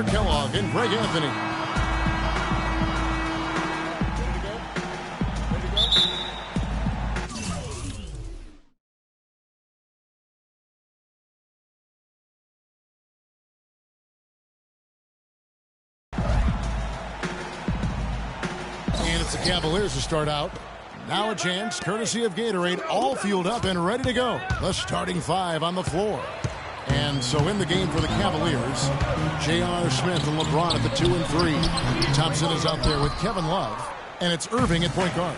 Kellogg and Greg Anthony. And it's the Cavaliers to start out. Now a chance, courtesy of Gatorade, all fueled up and ready to go. The starting five on the floor. And so in the game for the Cavaliers, J.R. Smith and LeBron at the 2 and 3. Thompson is out there with Kevin Love, and it's Irving at point guard.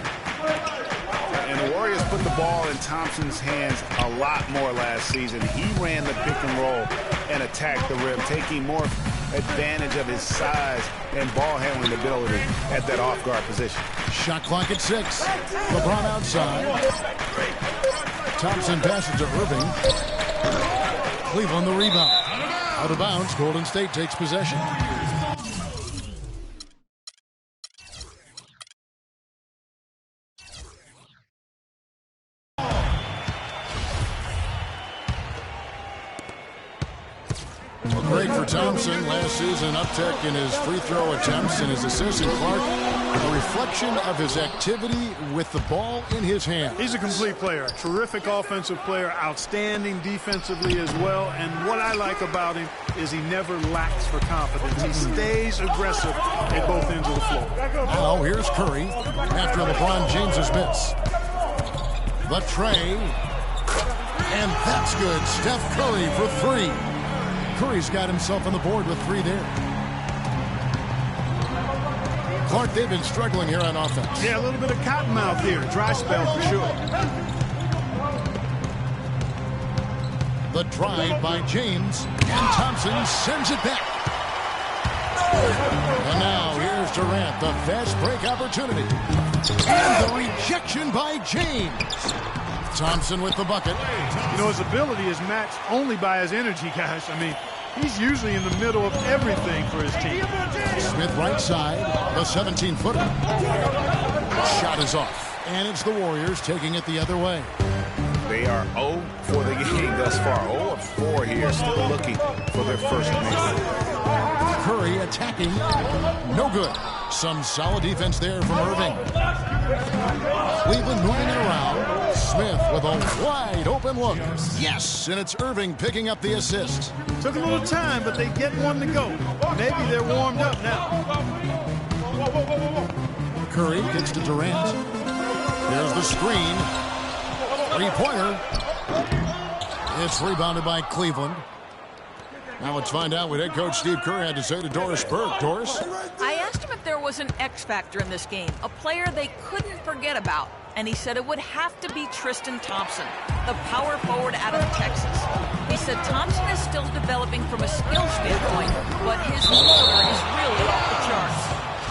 And the Warriors put the ball in Thompson's hands a lot more last season. He ran the pick and roll and attacked the rim, taking more advantage of his size and ball handling ability at that off-guard position. Shot clock at 6. LeBron outside. Thompson passes to Irving. Cleveland the rebound. Out of bounds, Golden State takes possession. Great for Thompson. Last season, uptick in his free throw attempts and his assists. And Clark, a reflection of his activity with the ball in his hand. He's a complete player. Terrific offensive player. Outstanding defensively as well. And what I like about him is he never lacks for confidence. He stays aggressive at both ends of the floor. Now here's Curry after LeBron James's miss. The tray. And that's good. Steph Curry for 3. Curry's got himself on the board with 3 there. Clark, they've been struggling here on offense. Yeah, a little bit of cottonmouth here. Dry spell for sure. The drive by James. And Thompson sends it back. And now here's Durant, the fast break opportunity. And the rejection by James. Thompson with the bucket. You know, his ability is matched only by his energy, guys. I mean, he's usually in the middle of everything for his team. Smith right side, the 17-footer. Shot is off. And it's the Warriors taking it the other way. They are 0 for the game thus far. 0 of 4 here, still looking for their first win. Curry attacking. No good. Some solid defense there from Irving. Cleveland moving it around. Smith with a wide open look. Yes, and it's Irving picking up the assist. Took a little time, but they get one to go. Maybe they're warmed up now. Curry gets to Durant. There's the screen. Three-pointer. It's rebounded by Cleveland. Now let's find out what head coach Steve Kerr had to say to Doris Burke. Doris? I asked him if there was an X factor in this game, a player they couldn't forget about, and he said it would have to be Tristan Thompson, the power forward out of Texas. He said Thompson is still developing from a skill standpoint, but his motor is really off the charts.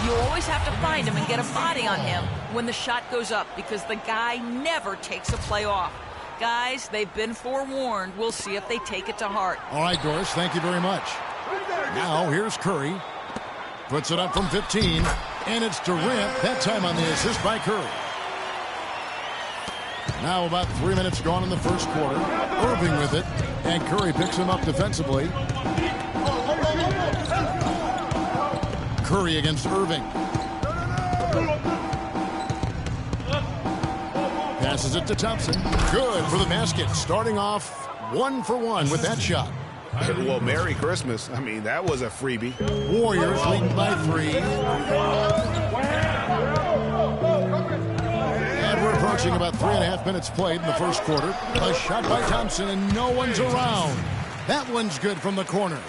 You always have to find him and get a body on him when the shot goes up because the guy never takes a play off. Guys, they've been forewarned. We'll see if they take it to heart. All right, Doris, thank you very much. Now here's Curry. Puts it up from 15, and it's Durant, that time on the assist by Curry. Now about 3 minutes gone in the first quarter. Irving with it, and Curry picks him up defensively. Curry against Irving. Passes it to Thompson. Good for the basket. Starting off 1 for 1 with that shot. Well, Merry Christmas. I mean, that was a freebie. Warriors leading by 3. And we're approaching about 3.5 minutes played in the first quarter. A shot by Thompson, and no one's around. That one's good from the corner.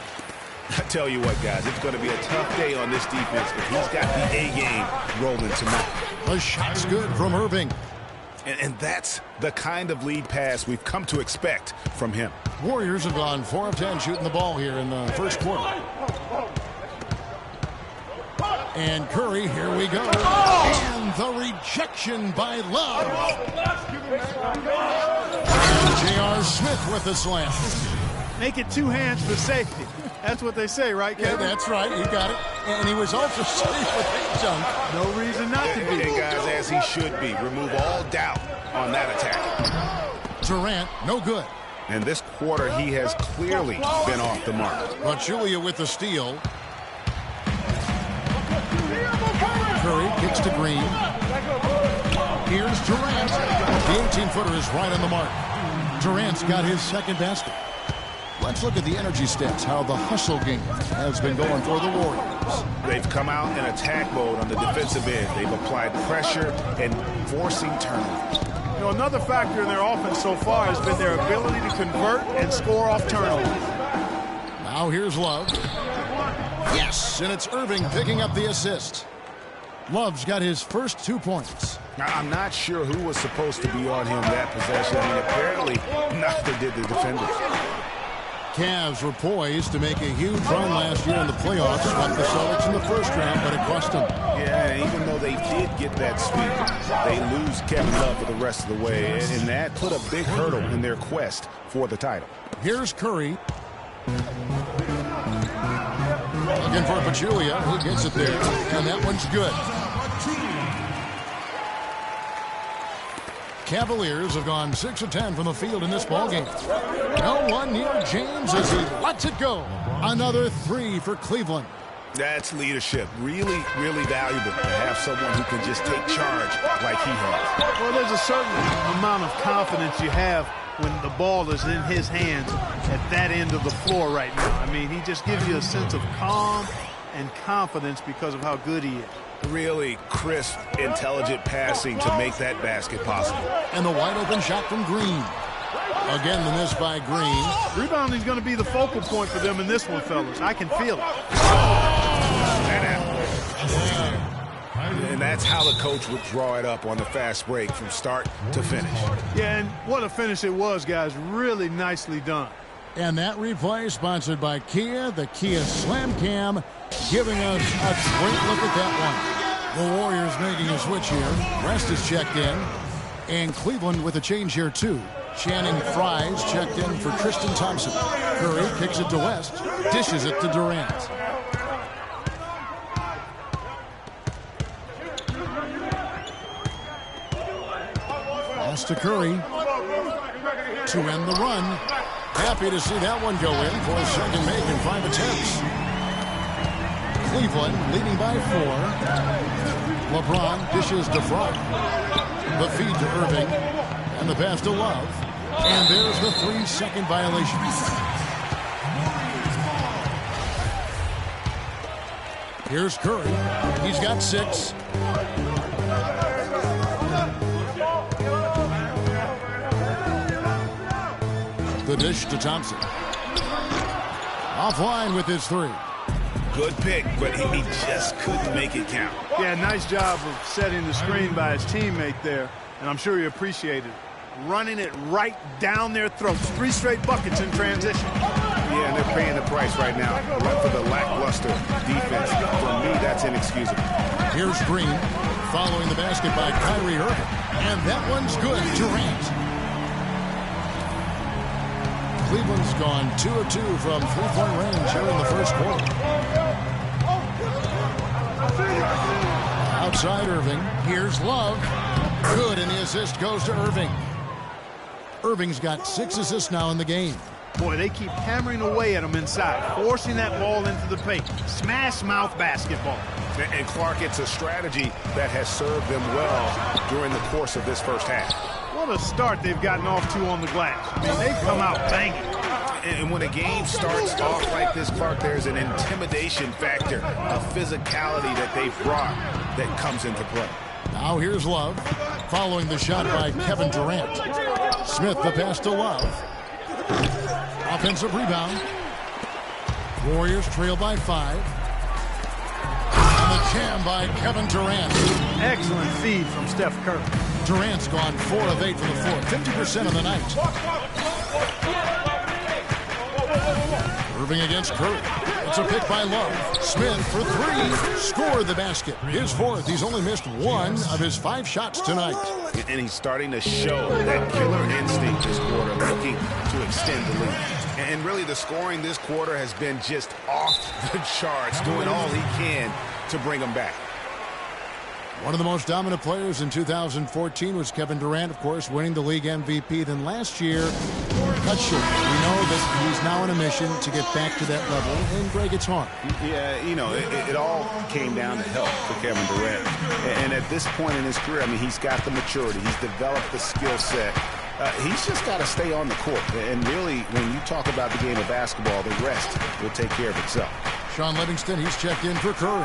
I tell you what, guys, it's going to be a tough day on this defense, but he's got the A-game rolling tonight. The shot's good from Irving. And that's the kind of lead pass we've come to expect from him. Warriors have gone 4 of 10 shooting the ball here in the first quarter. And Curry, here we go. And the rejection by Love. And J.R. Smith with the slam. Make it 2 hands for safety. That's what they say, right, Kevin? Yeah, that's right. You got it. And he was also safe with a dunk. No reason not to be. And guys, as he should be. Remove all doubt on that attack. Durant, no good. And this quarter, he has clearly been off the mark. But Julia with the steal. kicks to Green. Here's Durant. The 18-footer is right on the mark. Durant's got his second basket. Let's look at the energy stats, how the hustle game has been going for the Warriors. They've come out in attack mode on the defensive end. They've applied pressure and forcing turnovers. You know, another factor in their offense so far has been their ability to convert and score off turnovers. Now here's Love. Yes, and it's Irving picking up the assist. Love's got his first 2 points. Now, I'm not sure who was supposed to be on him that possession. I mean, apparently, neither did the defenders. Cavs were poised to make a huge run last year in the playoffs, swept the Celtics in the first round, but it cost them. Yeah, even though they did get that sweep, they lose Kevin Love for the rest of the way, and that put a big hurdle in their quest for the title. Here's Curry. Looking for Pachulia, who gets it there, and that one's good. Cavaliers have gone 6 of 10 from the field in this ballgame. No one near James as he lets it go. Another 3 for Cleveland. That's leadership. Really, really valuable to have someone who can just take charge like he has. Well, there's a certain amount of confidence you have when the ball is in his hands at that end of the floor right now. I mean, he just gives you a sense of calm and confidence because of how good he is. Really crisp, intelligent passing to make that basket possible. And the wide open shot from Green. Again, the miss by Green. Rebounding is going to be the focal point for them in this one, fellas. I can feel it. And that's how the coach would draw it up on the fast break from start to finish. Yeah, and what a finish it was, guys. Really nicely done. And that replay sponsored by Kia, the Kia Slam Cam, giving us a great look at that one. The Warriors making a switch here. West is checked in. And Cleveland with a change here, too. Channing Frye's checked in for Tristan Thompson. Curry kicks it to West, dishes it to Durant. Pass to Curry to end the run. Happy to see that one go in for a second make in 5 attempts. Cleveland leading by 4. LeBron dishes to Frye. The feed to Irving. And the pass to Love. And there's the 3-second violation. Here's Curry. He's got 6. The dish to Thompson. Offline with his 3. Good pick, but he just couldn't make it count. Yeah, nice job of setting the screen by his teammate there, and I'm sure he appreciated it. Running it right down their throats. 3 straight buckets in transition. Yeah, and they're paying the price right now for the lackluster defense. For me, that's inexcusable. Here's Green following the basket by Kyrie Irving. And that one's good. Durant. Cleveland's gone 2 of 2 from 3-point range here in the first quarter. Outside Irving. Here's Love. Good, and the assist goes to Irving. Irving's got 6 assists now in the game. Boy, they keep hammering away at him inside, forcing that ball into the paint. Smash mouth basketball. And Clark, it's a strategy that has served them well during the course of this first half. What a start they've gotten off to on the glass. I mean, they've come out banging. And when a game starts off like this, Clark, there's an intimidation factor, a physicality that they've brought that comes into play. Now here's Love, following the shot by Kevin Durant. Smith the pass to Love. Offensive rebound. Warriors trail by 5. And the jam by Kevin Durant. Excellent feed from Steph Curry. Durant's gone 4 of 8 from the floor, 50% of the night. Irving against Curry. It's a pick by Love. Smith for 3. Scored the basket. His 4th. He's only missed 1 of his 5 shots tonight. And he's starting to show that killer instinct this quarter, looking to extend the lead. And really the scoring this quarter has been just off the charts, doing all he can to bring them back. One of the most dominant players in 2014 was Kevin Durant, of course, winning the league MVP. Then last year, cut short. We know that he's now on a mission to get back to that level, and Greg, it's hard. Yeah, you know, it all came down to health for Kevin Durant. And at this point in his career, I mean, he's got the maturity. He's developed the skill set. He's just got to stay on the court. And really, when you talk about the game of basketball, the rest will take care of itself. Sean Livingston, he's checked in for Curry.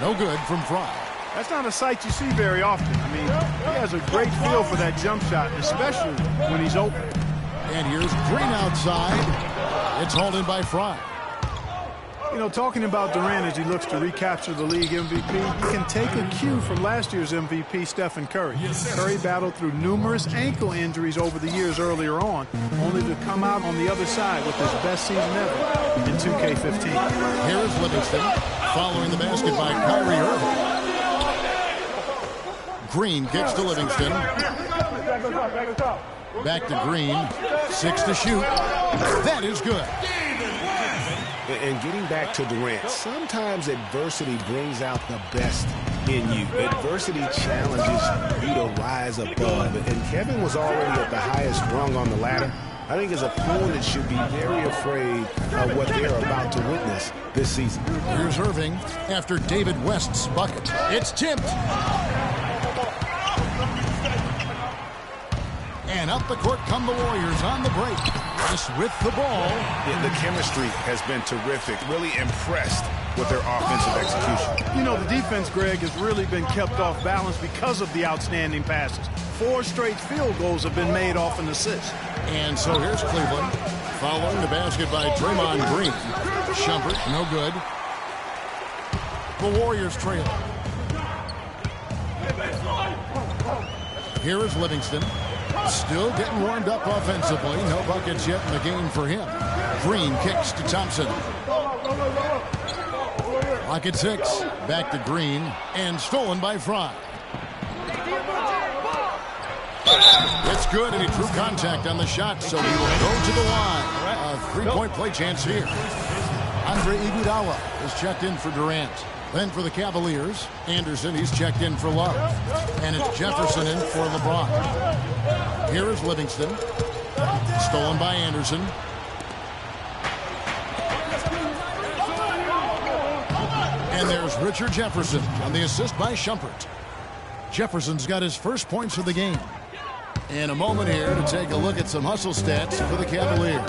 No good from Fry. That's not a sight you see very often. I mean, he has a great feel for that jump shot, especially when he's open. And here's Green outside. It's hauled in by Fry. You know, talking about Durant as he looks to recapture the league MVP, you can take a cue from last year's MVP, Stephen Curry. Curry battled through numerous ankle injuries over the years earlier on, only to come out on the other side with his best season ever in 2K15. Here is Livingston following the basket by Kyrie Irving. Green kicks to Livingston. Back to Green. 6 to shoot. That is good. And getting back to Durant, sometimes adversity brings out the best in you. Adversity challenges you to rise above. And Kevin was already at the highest rung on the ladder. I think his opponent should be very afraid of what they're about to witness this season. Here's Irving after David West's bucket. It's tipped. And up the court come the Warriors on the break. Just with the ball. Yeah, the chemistry has been terrific. Really impressed with their offensive execution. You know, the defense, Greg, has really been kept off balance because of the outstanding passes. 4 straight field goals have been made off an assist. And so here's Cleveland following the basket by Draymond Green. Shumpert, no good. The Warriors trail. Here is Livingston. Still getting warmed up offensively. No buckets yet in the game for him. Green kicks to Thompson. Clock at 6. Back to Green. And stolen by Fry. It's good, and he drew contact on the shot, so he will go to the line. A 3-point play chance here. Andre Iguodala is checked in for Durant. Then for the Cavaliers, Anderson, he's checked in for Love. And it's Jefferson in for LeBron. Here is Livingston. Stolen by Anderson. And there's Richard Jefferson on the assist by Shumpert. Jefferson's got his first points of the game. In a moment here to take a look at some hustle stats for the Cavaliers.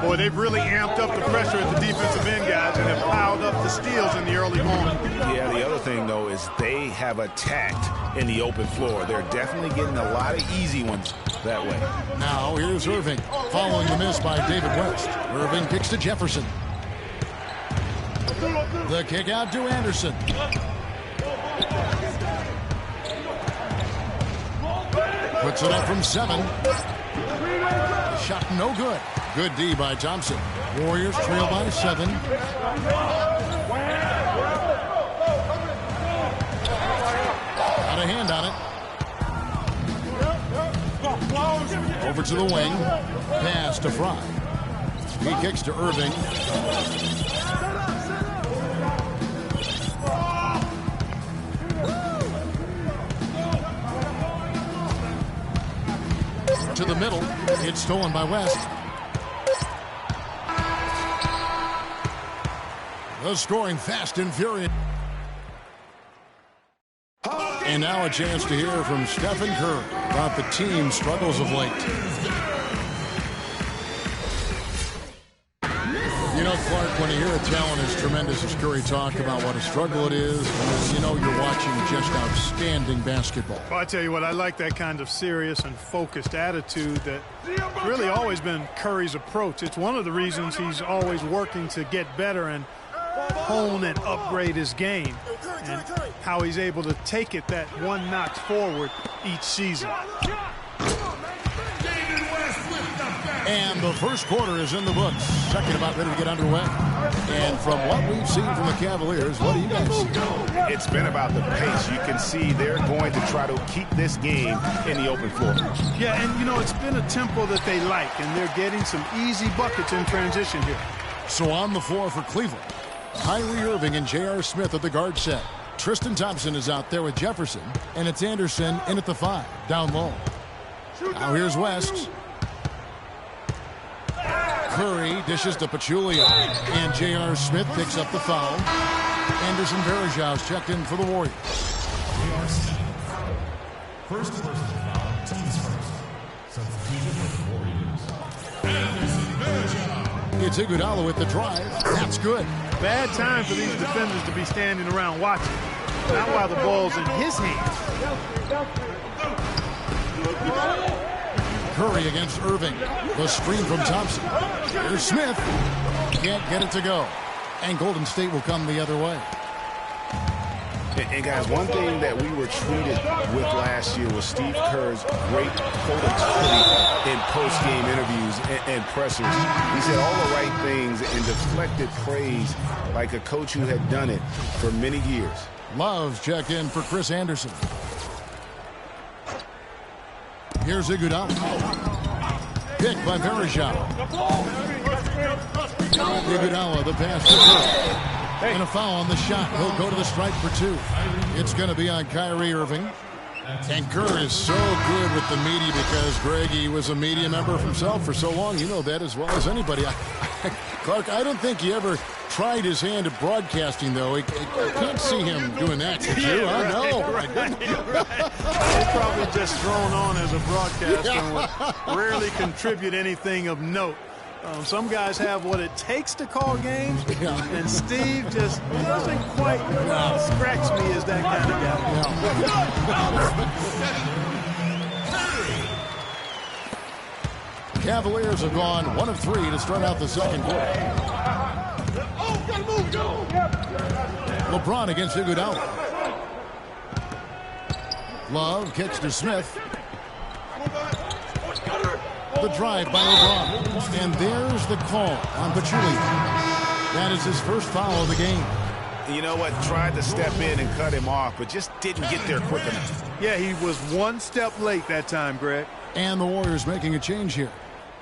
Boy, they've really amped up the pressure at the defensive end, guys, and have piled up the steals in the early going. Yeah, the other thing, though, is they have attacked in the open floor. They're definitely getting a lot of easy ones that way. Now here's Irving following the miss by David West. Irving kicks to Jefferson. The kick out to Anderson. Puts it up from 7. Shot no good. Good D by Thompson. Warriors trail by 7. Got a hand on it. Over to the wing. Pass to Fry. He kicks to Irving. To the middle. It's stolen by West. The scoring fast and furious. And now a chance to hear from Stephen Curry about the team's struggles of late. You know, Clark, when you hear a talent as tremendous as Curry talk about what a struggle it is, you know you're watching just outstanding basketball. Well, I tell you what, I like that kind of serious and focused attitude that really always been Curry's approach. It's one of the reasons he's always working to get better and hone and upgrade his game, and how he's able to take it that one notch forward each season. And the first quarter is in the books. Second about ready to get underway. And from what we've seen from the Cavaliers, what do you guys see? It's been about the pace. You can see they're going to try to keep this game in the open floor. Yeah, and you know, it's been a tempo that they like, and they're getting some easy buckets in transition here. So on the floor for Cleveland, Kyrie Irving and J.R. Smith at the guard set. Tristan Thompson is out there with Jefferson, and it's Anderson in at the 5, down low. Now here's West. Curry dishes to Pachulia, and J.R. Smith picks up the foul. Anderson Varejau's checked in for the Warriors. First personal foul, teams first. Substitution for the Warriors. Anderson Varejau. It's Iguodala with the drive. That's good. Bad time for these defenders to be standing around watching. Not while the ball's in his hands. Curry against Irving. The screen from Thompson. Here's Smith. Can't get it to go. And Golden State will come the other way. And guys, one thing that we were treated with last year was Steve Kerr's great productivity in post-game interviews and pressers. He said all the right things and deflected praise like a coach who had done it for many years. Love's check in for Chris Anderson. Here's Iguodala. Picked by Varejau. Iguodala, the pass to Curry. And a foul on the shot. He'll go to the stripe for 2. It's going to be on Kyrie Irving. And Kerr is so good with the media because, Greg, he was a media member himself for so long. You know that as well as anybody. Clark, I don't think he ever tried his hand at broadcasting, though. I can't see him doing that. Did you? I know. He's probably just thrown on as a broadcaster and would rarely contribute anything of note. Some guys have what it takes to call games, and Steve just doesn't quite scratch me as that kind of guy. Cavaliers have gone 1 of 3 to start out the second quarter. LeBron against Iguodala. Love kicks to Smith. The drive by LeBron. And there's the call on Pachulia. That is his first foul of the game. You know what? Tried to step in and cut him off, but just didn't get there quick enough. Yeah, he was 1 step late that time, Greg. And the Warriors making a change here.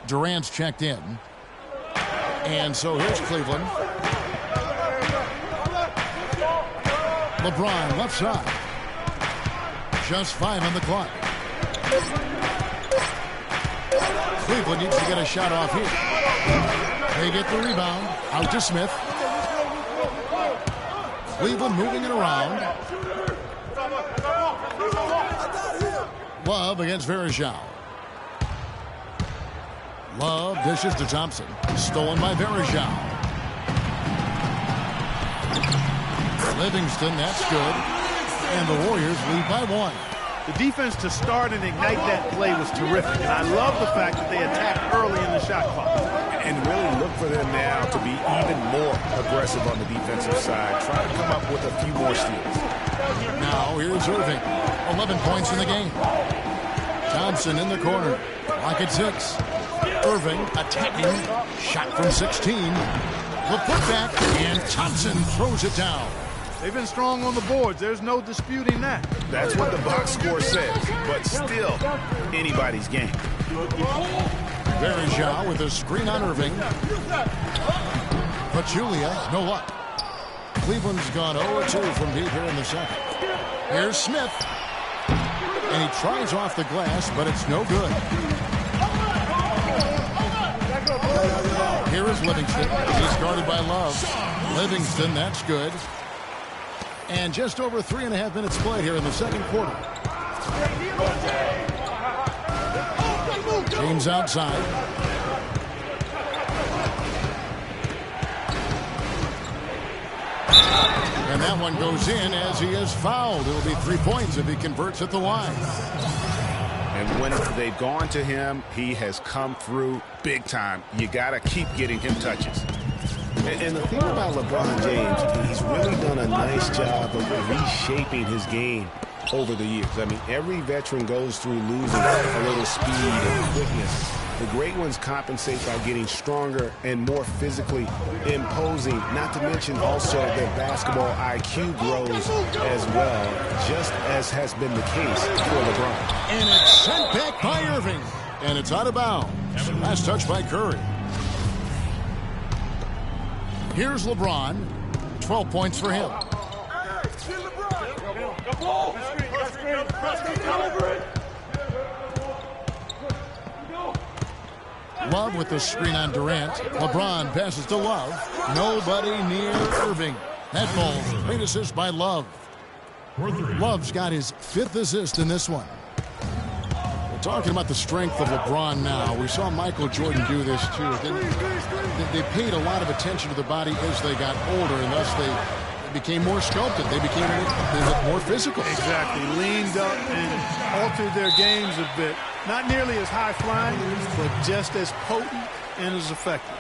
Durant's checked in. And so here's Cleveland. LeBron left side. Just 5 on the clock. Cleveland needs to get a shot off here. They get the rebound. Out to Smith. Cleveland moving it around. Love against Varejau. Love dishes to Thompson. Stolen by Varejau. Livingston, that's good. And the Warriors lead by 1. The defense to start and ignite that play was terrific, and I love the fact that they attacked early in the shot clock. And really look for them now to be even more aggressive on the defensive side. Try to come up with a few more steals. Now here's Irving. 11 points in the game. Thompson in the corner. Lock at 6. Irving attacking. Shot from 16. The putback, and Thompson throws it down. They've been strong on the boards. There's no disputing that. That's what the box score says, but still anybody's game. Varejau with a screen on Irving. Pachulia, no luck. Cleveland's gone 0-2 from deep here in the second. Here's Smith. And he tries off the glass, but it's no good. Here is Livingston. He's guarded by Love. Livingston, that's good. And just over 3.5 minutes played here in the second quarter. James outside. And that one goes in as he is fouled. It'll be 3 points if he converts at the line. And when they've gone to him, he has come through big time. You got to keep getting him touches. And the thing about LeBron James, he's really done a nice job of reshaping his game over the years. I mean, every veteran goes through losing a little speed and quickness. The great ones compensate by getting stronger and more physically imposing, not to mention also their basketball IQ grows as well, just as has been the case for LeBron. And it's sent back by Irving. And it's out of bounds. Last touch by Curry. Here's LeBron. 12 points for him. Love with the screen on Durant. LeBron passes to Love. Nobody near Irving. That ball, great assist by Love. Love's got his 5th assist in this one. We're talking about the strength of LeBron now. We saw Michael Jordan do this too. They paid a lot of attention to the body as they got older, and thus they became more sculpted. They looked more physical. Exactly. Leaned up and altered their games a bit. Not nearly as high-flying, but just as potent and as effective.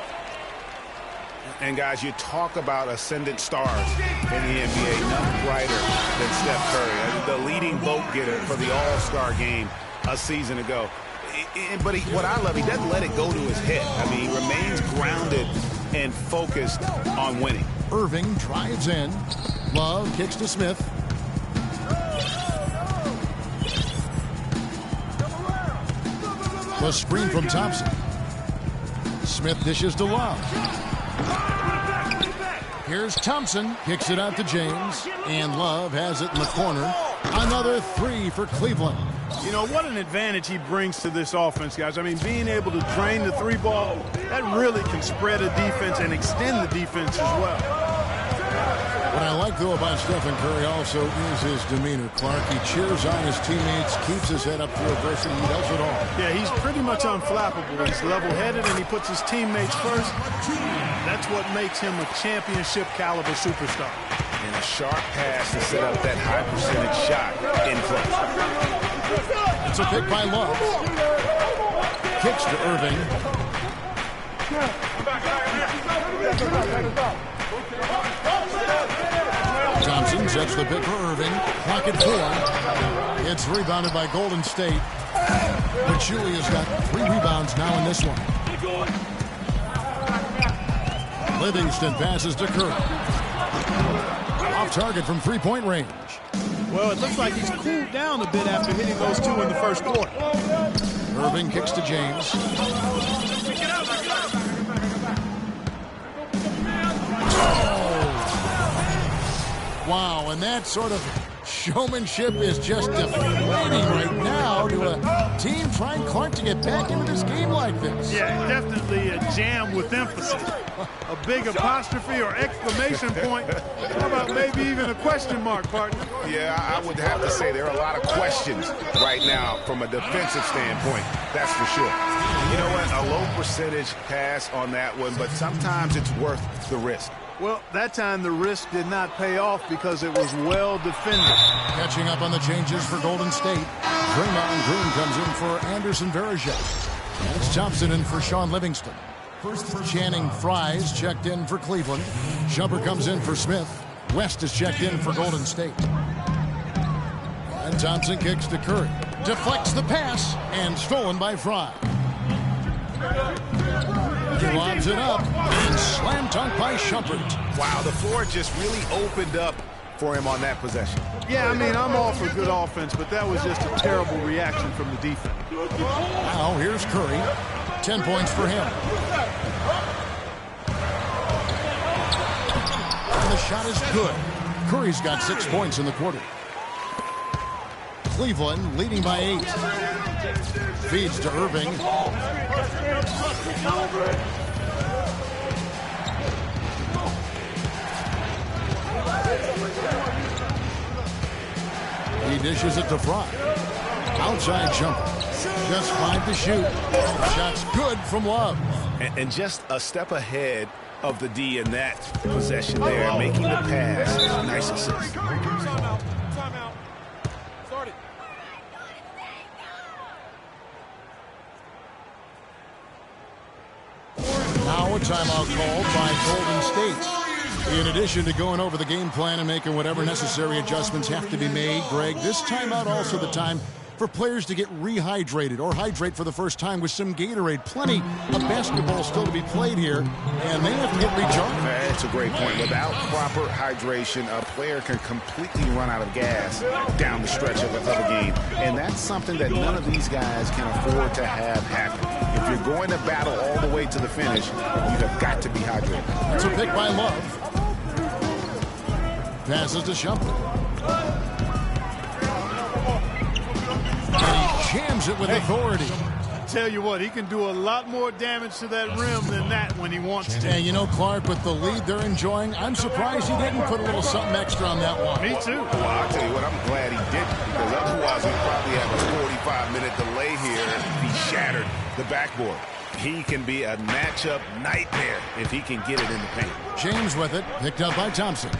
And, guys, you talk about ascendant stars in the NBA, none brighter than Steph Curry, the leading vote-getter for the All-Star game a season ago. But what I love, he doesn't let it go to his head. I mean, he remains grounded and focused on winning. Irving drives in. Love kicks to Smith. The screen from Thompson. Smith dishes to Love. Here's Thompson. Kicks it out to James. And Love has it in the corner. Another 3 for Cleveland. You know, what an advantage he brings to this offense, guys. I mean, being able to drain the 3-ball, that really can spread a defense and extend the defense as well. What I like, though, about Stephen Curry also is his demeanor, Clark. He cheers on his teammates, keeps his head up through adversity. He does it all. Yeah, he's pretty much unflappable. He's level-headed, and he puts his teammates first. That's what makes him a championship-caliber superstar. And a sharp pass to set up that high-percentage shot in clutch. It's a pick by Love. Kicks to Irving. Thompson sets the pick for Irving. Clock at 4. It's rebounded by Golden State. But Julia's got 3 rebounds now in this one. Livingston passes to Curry. Off target from 3-point range. Well, it looks like he's cooled down a bit after hitting those 2 in the first quarter. Irving kicks to James. Wow, and that sort of showmanship is just deflating right now to a team trying, Clark, to get back into this game like this. Yeah, definitely a jam with emphasis. A big apostrophe or exclamation point. How about maybe even a question mark, partner? Yeah, I would have to say there are a lot of questions right now from a defensive standpoint. That's for sure. You know what? A low percentage pass on that one, but sometimes it's worth the risk. Well, that time the risk did not pay off because it was well defended. Catching up on the changes for Golden State. Draymond Green comes in for Anderson Varejao. It's Thompson in for Sean Livingston. Channing Fries checked in for Cleveland. Jumper comes in for Smith. West is checked in for Golden State. And Thompson kicks to Curry. Deflects the pass and stolen by Fry. He lobs it up and slam dunk by Shumpert. Wow, the floor just really opened up for him on that possession. Yeah, I mean, I'm all for good offense, but that was just a terrible reaction from the defense. Now here's Curry. 10 points for him. And the shot is good. Curry's got 6 points in the quarter. Cleveland leading by 8. Feeds to Irving. He dishes it to Fry. Outside jumper. Just 5 to shoot. The shot's good from Love. And just a step ahead of the D in that possession there, making the pass. Nice assist. Timeout. Start it. Now a timeout called by Golden State. In addition to going over the game plan and making whatever necessary adjustments have to be made, Greg, this timeout also the time for players to get rehydrated or hydrate for the first time with some Gatorade. Plenty of basketball still to be played here, and they have to get recharged. That's a great point. Without proper hydration, a player can completely run out of gas down the stretch of a game. And that's something that none of these guys can afford to have happen. If you're going to battle all the way to the finish, you have got to be hydrated. It's a pick by Love. Passes to Shumpert. jams it with authority. Tell you what, he can do a lot more damage to that rim than that when he wants to. And you know, Clark, with the lead they're enjoying, I'm surprised he didn't put a little something extra on that one. Me too. Well, I'll tell you what, I'm glad he didn't, because otherwise we'd probably have a 45-minute delay here if he shattered the backboard. He can be a matchup nightmare if he can get it in the paint. James with it, picked up by Thompson.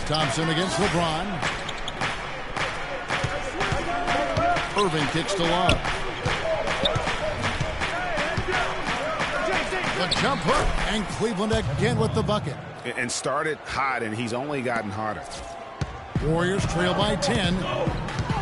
Thompson against LeBron. Irving kicks to Love. The jump hook, and Cleveland again with the bucket. And started hot, and he's only gotten hotter. Warriors trail by 10.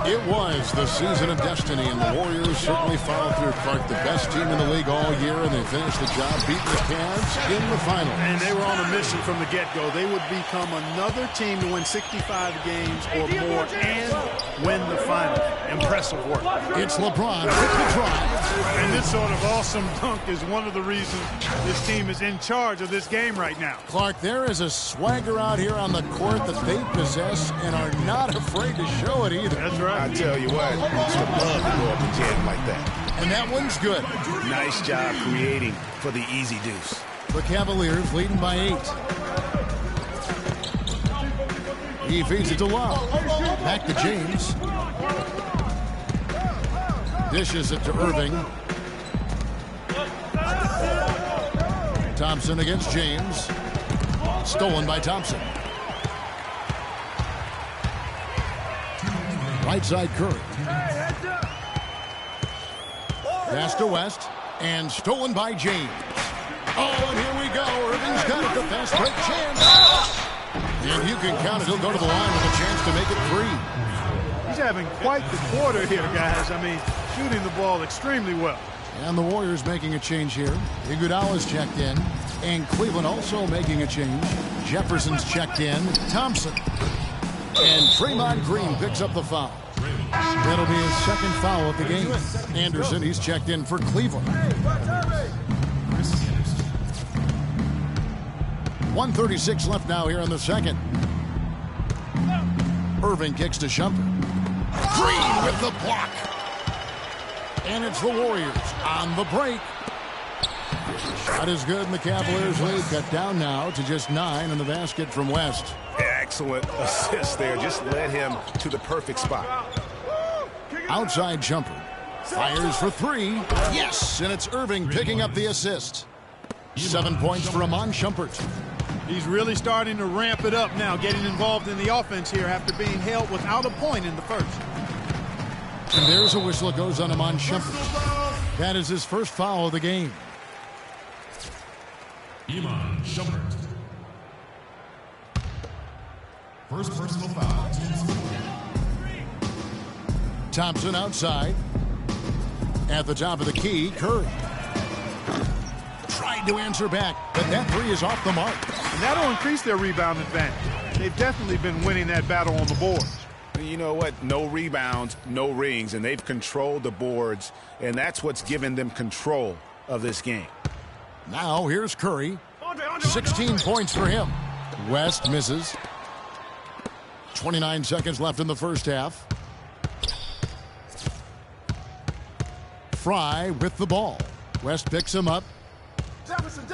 It was the season of destiny, and the Warriors certainly followed through. Clark, the best team in the league all year, and they finished the job beating the Cavs in the final. And they were on a mission from the get-go. They would become another team to win 65 games or more and win the final. Impressive work. It's LeBron with the drive. And this sort of awesome dunk is one of the reasons this team is in charge of this game right now. Clark, there is a swagger out here on the court that they possess and are not afraid to show it either. That's right. I tell you what, it's the love to go up and jam like that. And that one's good. Nice job creating for the easy deuce. The Cavaliers leading by 8. He feeds it to Love. Back to James. Dishes it to Irving. Thompson against James. Stolen by Thompson. Right side Curry. Pass to West. And stolen by James. Oh, and here we go. Irving's got it. The fast break chance. And you can count it. He'll go to the line with a chance to make it 3. He's having quite the quarter here, guys. I mean, shooting the ball extremely well. And the Warriors making a change here. Iguodala's checked in. And Cleveland also making a change. Jefferson's checked in. Thompson. And Draymond Green picks up the foul. That'll be his second foul of the game. Anderson, he's checked in for Cleveland. 1:36 left now here in the second. Irving kicks to Shumpert. Green with the block. And it's the Warriors on the break. Shot is good, and the Cavaliers lead cut down now to just 9 in the basket from West. Excellent assist there. Just led him to the perfect spot. Outside Shumpert. Fires for 3. Yes, and it's Irving picking up the assist. 7 points for Amon Shumpert. He's really starting to ramp it up now, getting involved in the offense here after being held without a point in the first. And there's a whistle that goes on Amon Shumpert. That is his first foul of the game. Amon Shumpert. First personal foul. Thompson outside. At the top of the key, Curry. Tried to answer back, but that 3 is off the mark. And that'll increase their rebound advantage. They've definitely been winning that battle on the boards. You know what? No rebounds, no rings, and they've controlled the boards, and that's what's given them control of this game. Now here's Curry. 16 points for him. West misses. 29 seconds left in the first half. Fry with the ball. West picks him up. Jefferson.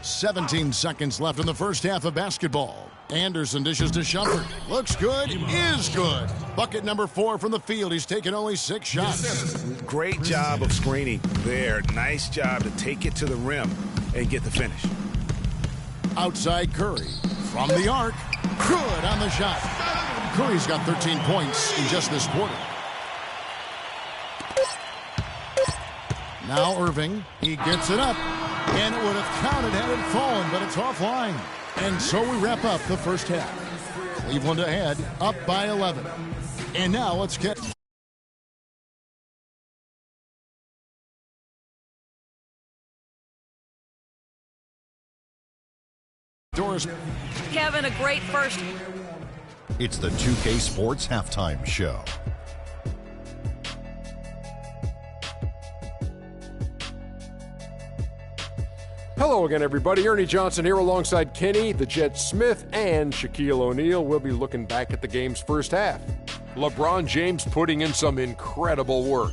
17 seconds left in the first half of basketball. Anderson dishes to Shumpert. Looks good. Is good. Bucket number 4 from the field. He's taken only 6 shots. Great job of screening there. Nice job to take it to the rim and get the finish. Outside Curry. From the arc. Good on the shot. Curry's got 13 points in just this quarter. Now Irving. He gets it up. And it would have counted had it fallen, but it's offline. And so we wrap up the first half. Cleveland ahead, up by 11. And now let's get... Doris. Kevin, a great first. It's the 2K Sports Halftime Show. Hello again, everybody. Ernie Johnson here alongside Kenny, the Jet Smith, and Shaquille O'Neal. We'll be looking back at the game's first half. LeBron James putting in some incredible work.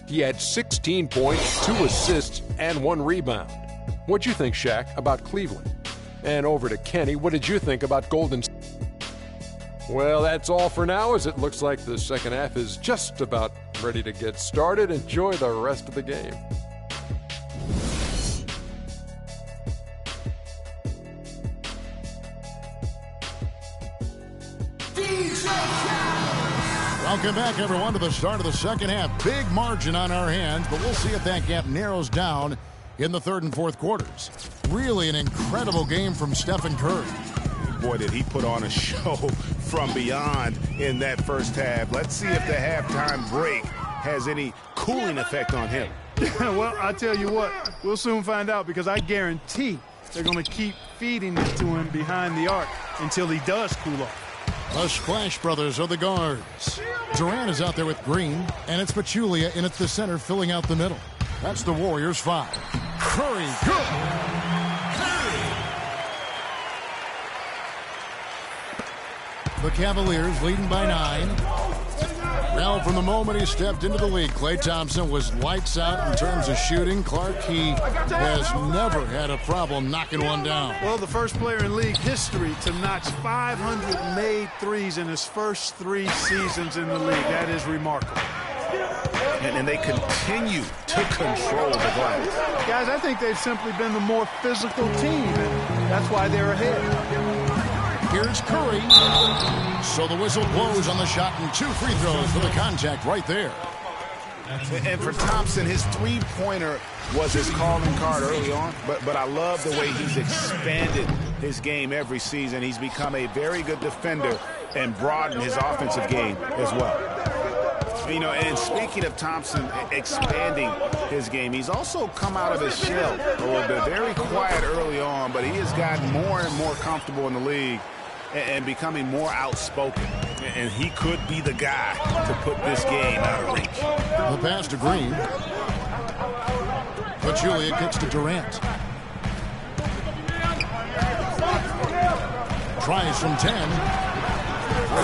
He had 16 points, 2 assists, and 1 rebound. What'd you think, Shaq, about Cleveland? And over to Kenny, what did you think about Golden State? Well, that's all for now, as it looks like the second half is just about ready to get started. Enjoy the rest of the game. Welcome back, everyone, to the start of the second half. Big margin on our hands, but we'll see if that gap narrows down in the third and fourth quarters. Really an incredible game from Stephen Curry. Boy, did he put on a show from beyond in that first half. Let's see if the halftime break has any cooling effect on him. Well, I tell you what, we'll soon find out, because I guarantee they're going to keep feeding it to him behind the arc until he does cool off. The Splash Brothers are the guards. Durant is out there with Green, and it's Pachulia in at the center filling out the middle. That's the Warriors' 5. Curry, good. The Cavaliers leading by 9. Well, from the moment he stepped into the league, Klay Thompson was lights out in terms of shooting. Clark, he has never had a problem knocking one down. Well, the first player in league history to notch 500 made threes in his first 3 seasons in the league. That is remarkable. And they continue to control the glass. Guys, I think they've simply been the more physical team, and that's why they're ahead. Here's Curry. So the whistle blows on the shot, and 2 free throws for the contact right there. And for Thompson, his three-pointer was his calling card early on, but I love the way he's expanded his game every season. He's become a very good defender and broadened his offensive game as well. You know, and speaking of Thompson expanding his game, he's also come out of his shell a little bit. Very quiet early on, but he has gotten more and more comfortable in the league and becoming more outspoken. And he could be the guy to put this game out of reach. The pass to Green. Pachulia kicks to Durant. Tries from 10.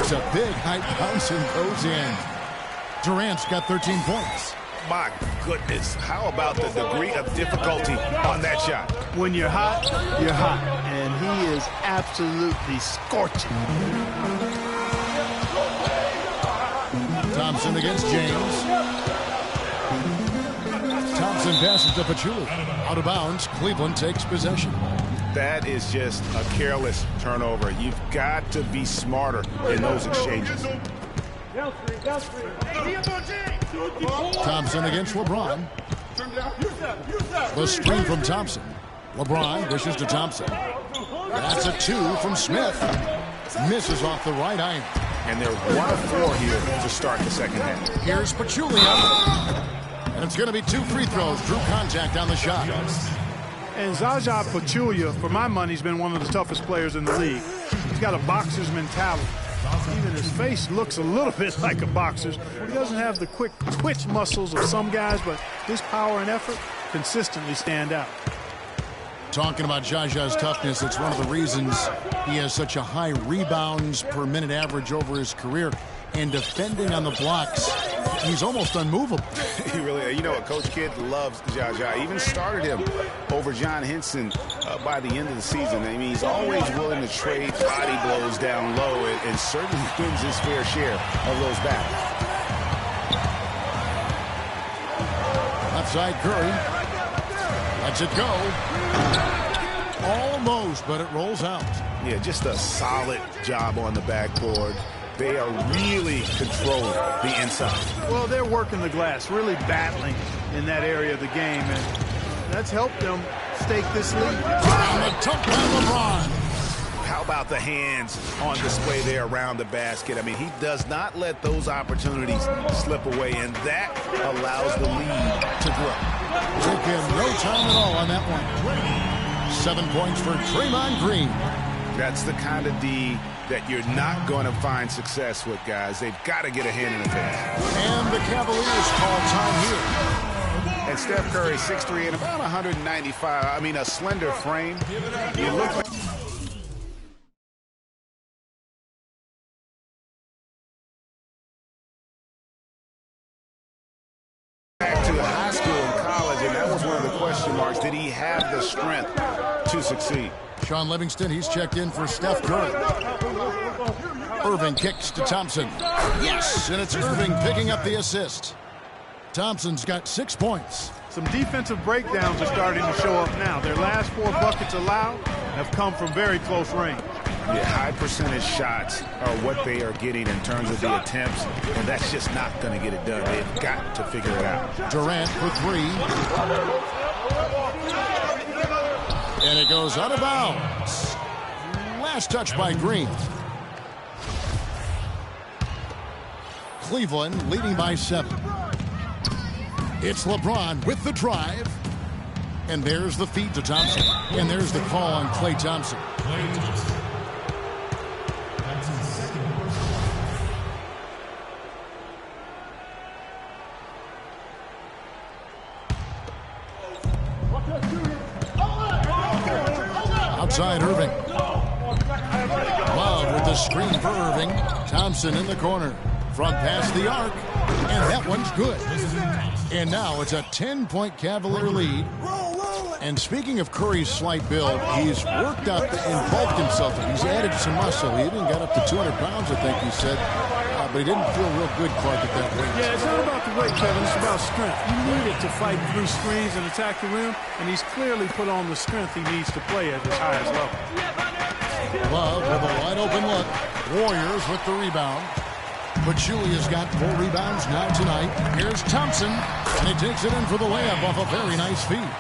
It's a big high bounce and goes in. Durant's got 13 points. My goodness, how about the degree of difficulty on that shot? When you're hot, and he is absolutely scorching. Thompson against James. Thompson passes to Pachulia. Out of bounds, Cleveland takes possession. That is just a careless turnover. You've got to be smarter in those exchanges. Thompson against LeBron. The screen from Thompson. LeBron dishes to Thompson. That's a 2 from Smith. Misses off the right iron. And they're 1 of 4 here to start the second half. Here's Pachulia. And it's going to be 2 free throws. Drew contact on the shot. And Zaza Pachulia, for my money, has been one of the toughest players in the league. He's got a boxer's mentality. Even his face looks a little bit like a boxer's. He doesn't have the quick twitch muscles of some guys, but his power and effort consistently stand out. Talking about Zaza's toughness, it's one of the reasons he has such a high rebounds per minute average over his career. And defending on the blocks, he's almost unmovable. He really, you know what, Coach Kidd loves Zaza. Even started him over John Henson by the end of the season. I mean, he's always willing to trade body blows down low and certainly wins his fair share of those battles. Outside Curry. Lets it go. Almost, but it rolls out. Yeah, just a solid job on the backboard. They are really controlling the inside. Well, they're working the glass, really battling in that area of the game, and that's helped them stake this lead. And the tough by LeBron. How about the hands on display there around the basket? I mean, he does not let those opportunities slip away, and that allows the lead to grow. Took him no time at all on that one. 7 points for Draymond Green. That's the kind of D that you're not going to find success with, guys. They've got to get a hand in the face. And the Cavaliers call time here. And Steph Curry, 6'3" and about 195. I mean, a slender frame. You look like... back to high school and college, and that was one of the question marks. Did he have the strength to succeed? Sean Livingston, he's checked in for Steph Curry. Irving kicks to Thompson. Yes, and it's Irving picking up the assist. Thompson's got 6 points. Some defensive breakdowns are starting to show up now. Their last 4 buckets allowed have come from very close range. Yeah, high percentage shots are what they are getting in terms of the attempts, and that's just not going to get it done. They've got to figure it out. Durant for 3. And it goes out of bounds. Last touch by Green. Cleveland leading by 7. It's LeBron with the drive. And there's the feed to Thompson. And there's the call on Klay Thompson. Klay Thompson. That's his second personal. Outside Irving. Love with the screen for Irving. Thompson in the corner. From past the arc. And that one's good. And now it's a 10-point Cavalier lead. And speaking of Curry's slight build, he's worked out and bulked himself. He's added some muscle. He even got up to 200 pounds, I think he said. But he didn't feel real good, Clark, at that weight. Yeah, it's not about the weight, Kevin. It's about strength. You need it to fight through screens and attack the rim, and he's clearly put on the strength he needs to play at his highest level. Love with a wide-open look. Warriors with the rebound. But Julia's got 4 rebounds now tonight. Here's Thompson, and he takes it in for the layup off a very nice feed.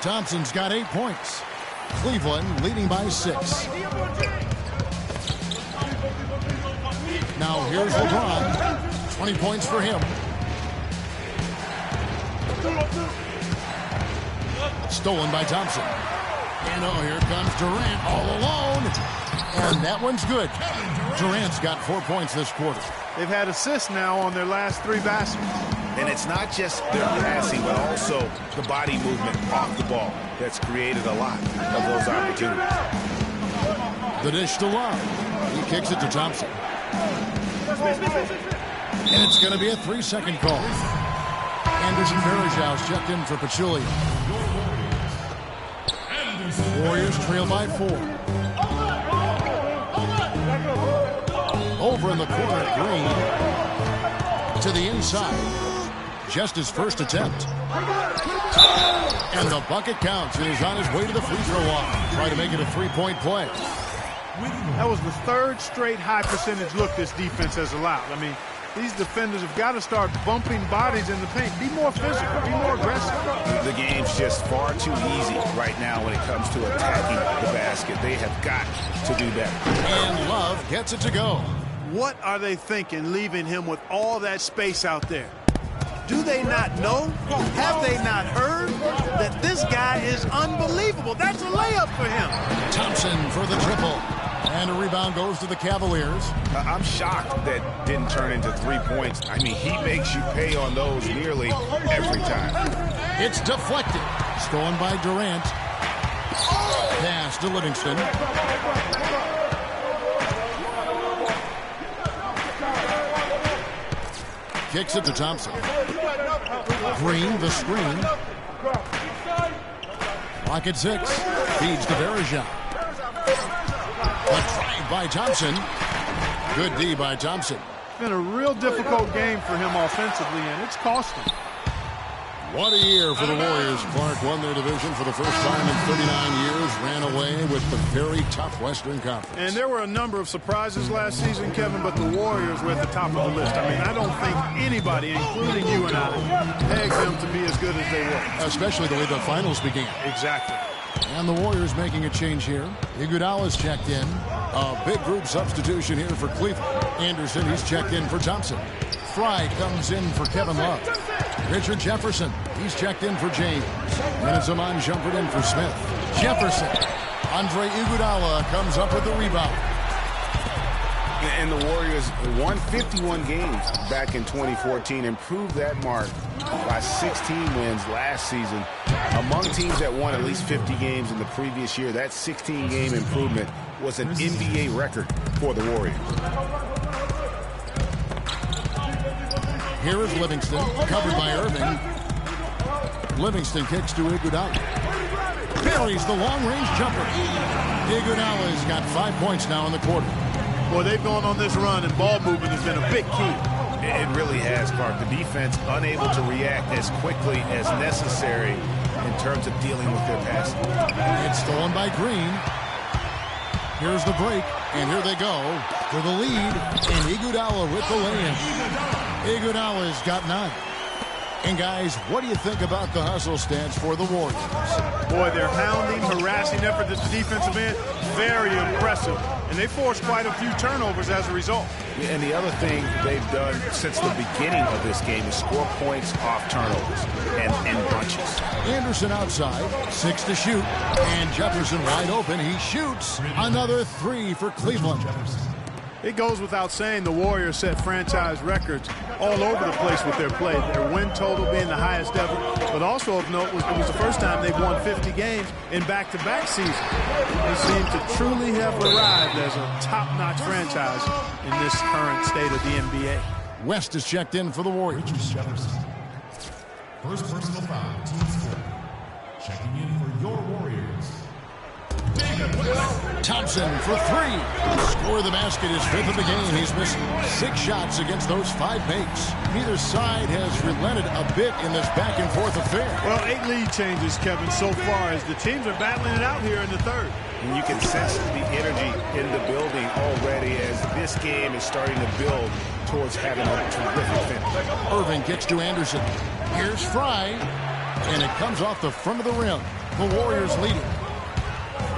Thompson's got 8 points. Cleveland leading by 6. Now here's LeBron. 20 points for him. Stolen by Thompson. And oh, here comes Durant all alone. And that one's good. Durant's got 4 points this quarter. They've had assists now on their last 3 baskets. And it's not just their passing, but also the body movement off the ball that's created a lot of those opportunities. The dish to Love. He kicks it to Thompson. And it's going to be a 3-second call. Anderson Varejau's checked in for Pachulia. Warriors trail by 4. Over in the corner, Green. To the inside. Just his first attempt. And the bucket counts. And he's on his way to the free throw line. Trying to make it a 3-point play. That was the 3rd straight high percentage look this defense has allowed. I mean, these defenders have got to start bumping bodies in the paint. Be more physical. Be more aggressive. The game's just far too easy right now when it comes to attacking the basket. They have got to do that. And Love gets it to go. What are they thinking leaving him with all that space out there? Do they not know? Have they not heard that this guy is unbelievable? That's a layup for him. Thompson for the triple. And a rebound goes to the Cavaliers. I'm shocked that didn't turn into 3 points. I mean, he makes you pay on those nearly every time. It's deflected. Stolen by Durant. Pass to Livingston. Kicks it to Thompson. Green, the screen. Lock at 6. Feeds to Varejau. A drive by Thompson. Good D by Thompson. It's been a real difficult game for him offensively, and it's cost him. What a year for the Warriors. Clark won their division for the first time in 39 years, ran away with the very tough Western Conference. And there were a number of surprises last season, Kevin, but the Warriors were at the top of the list. I mean, I don't think anybody, including you and I, pegged them to be as good as they were. Especially the way the finals began. Exactly. And the Warriors making a change here. Iguodala's checked in. A big group substitution here for Cleveland. Anderson, he's checked in for Thompson. Fry comes in for Kevin Love. Richard Jefferson, he's checked in for James. And it's Amon Shumpert in for Smith. Jefferson. Andre Iguodala comes up with the rebound. And the Warriors won 51 games back in 2014, improved that mark by 16 wins last season. Among teams that won at least 50 games in the previous year, that 16-game improvement was an NBA record for the Warriors. Here is Livingston, covered by Irving. Livingston kicks to Iguodala. Parries the long-range jumper. Iguodala's got 5 points now in the quarter. Boy, they've gone on this run, and ball movement has been a big key. It really has, Clark. The defense unable to react as quickly as necessary in terms of dealing with their passing. It's stolen by Green. Here's the break, and here they go for the lead, and Iguodala with the lay-in. Iguodala's got 9. And guys, what do you think about the hustle stance for the Warriors? Boy, their hounding, harassing effort at the defensive end, very impressive. And they forced quite a few turnovers as a result. And the other thing they've done since the beginning of this game is score points off turnovers and bunches. Anderson outside, 6 to shoot. And Jefferson wide open. He shoots another 3 for Cleveland. It goes without saying the Warriors set franchise records all over the place with their play. Their win total being the highest ever, but also of note it was the first time they've won 50 games in back-to-back seasons. They seem to truly have arrived as a top-notch franchise in this current state of the NBA. West is checked in for the Warriors. First personal foul, team score. Checking in for your Warriors. Thompson for 3. Score the basket, his 5th of the game. He's missed 6 shots against those 5 makes. Neither side has relented a bit in this back-and-forth affair. Well, 8 lead changes, Kevin, so far as the teams are battling it out here in the third. And you can sense the energy in the building already as this game is starting to build towards having a terrific finish. Irving kicks to Anderson. Here's Fry, and it comes off the front of the rim. The Warriors leading.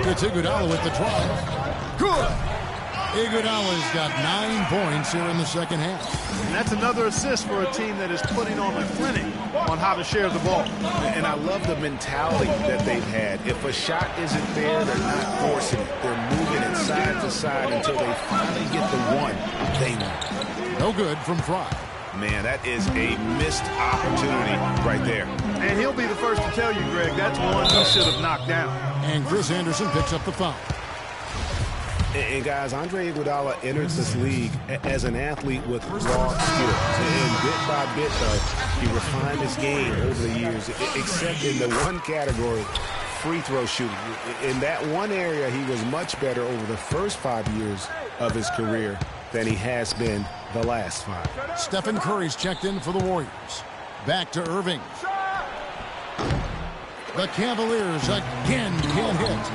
It's Iguodala with the drive. Good. Iguodala's got 9 points here in the second half. And that's another assist for a team that is putting on a clinic on how to share the ball. And I love the mentality that they've had. If a shot isn't there, they're not forcing it. They're moving it side to side until they finally get the one they want. No good from Fry. Man, that is a missed opportunity right there. And he'll be the first to tell you, Greg, that's one he should have knocked down. And Chris Anderson picks up the foul. And guys, Andre Iguodala enters this league as an athlete with raw skills. And bit by bit, though, he refined his game over the years, except in the one category, free throw shooting. In that one area, he was much better over the first 5 years of his career than he has been the last 5. Stephen Curry's checked in for the Warriors. Back to Irving. The Cavaliers again can't hit.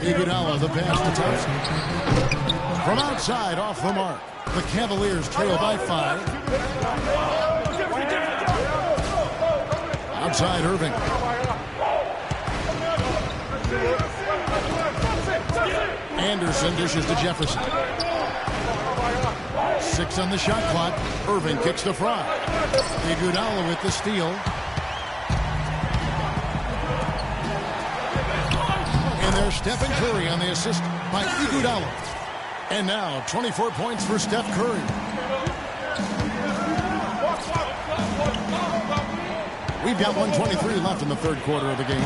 Iguodala, the pass to Thompson. From outside, off the mark. The Cavaliers trail by 5. Outside, Irving. Anderson dishes to Jefferson. 6 on the shot clock. Irving kicks to Fry. Iguodala with the steal. And there's Stephen Curry on the assist by Iguodala. And now 24 points for Steph Curry. We've got 1:23 left in the third quarter of the game.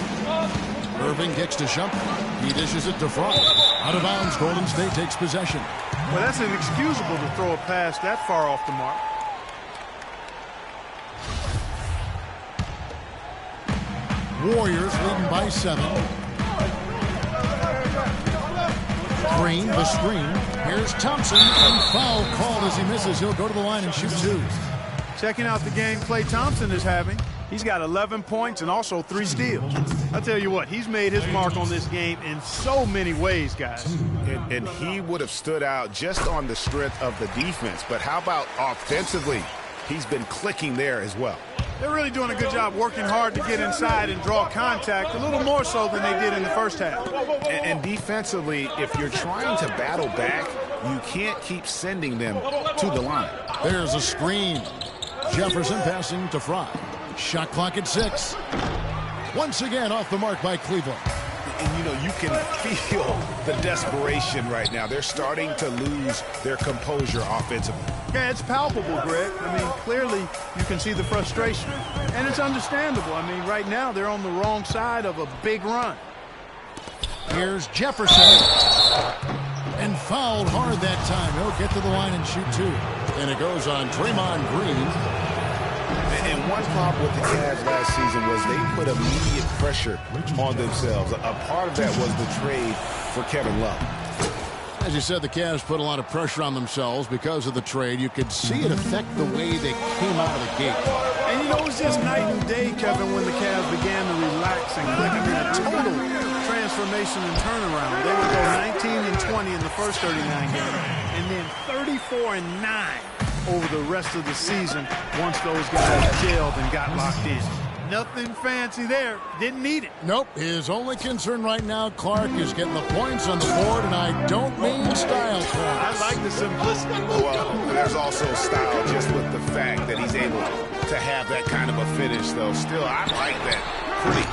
Irving kicks to Shumpert. He dishes it to Fry. Out of bounds, Golden State takes possession. Well, that's inexcusable to throw a pass that far off the mark. Warriors leading by 7. Green, the screen. Here's Thompson, and foul called as he misses. He'll go to the line and shoot 2. Checking out the game Klay Thompson is having. He's got 11 points and also 3 steals. I tell you what, he's made his mark on this game in so many ways, guys. And he would have stood out just on the strength of the defense. But how about offensively? He's been clicking there as well. They're really doing a good job working hard to get inside and draw contact, a little more so than they did in the first half. And defensively, if you're trying to battle back, you can't keep sending them to the line. There's a screen. Jefferson passing to Fry. Shot clock at 6. Once again off the mark by Cleveland. And, you know, you can feel the desperation right now. They're starting to lose their composure offensively. Yeah, it's palpable, Greg. I mean, clearly you can see the frustration. And it's understandable. I mean, right now they're on the wrong side of a big run. Here's Jefferson. And fouled hard that time. He'll get to the line and shoot two. And it goes on Draymond Green. And one problem with the Cavs last season was they put immediate pressure on themselves. A part of that was the trade for Kevin Love. As you said, the Cavs put a lot of pressure on themselves because of the trade. You could see it affect the way they came out of the gate. And, you know, it was just night and day, Kevin, when the Cavs began to relax and click. I mean, a total transformation and turnaround. They would go 19-20 in the first 39 games, and then 34-9 over the rest of the season once those guys gelled and got locked in. Nothing fancy there. Didn't need it. Nope. His only concern right now, Clark, is getting the points on the board, and I don't mean style points. I like the simplicity. Well, there's also style just with the fact that he's able to have that kind of a finish, though. Still, I like that pretty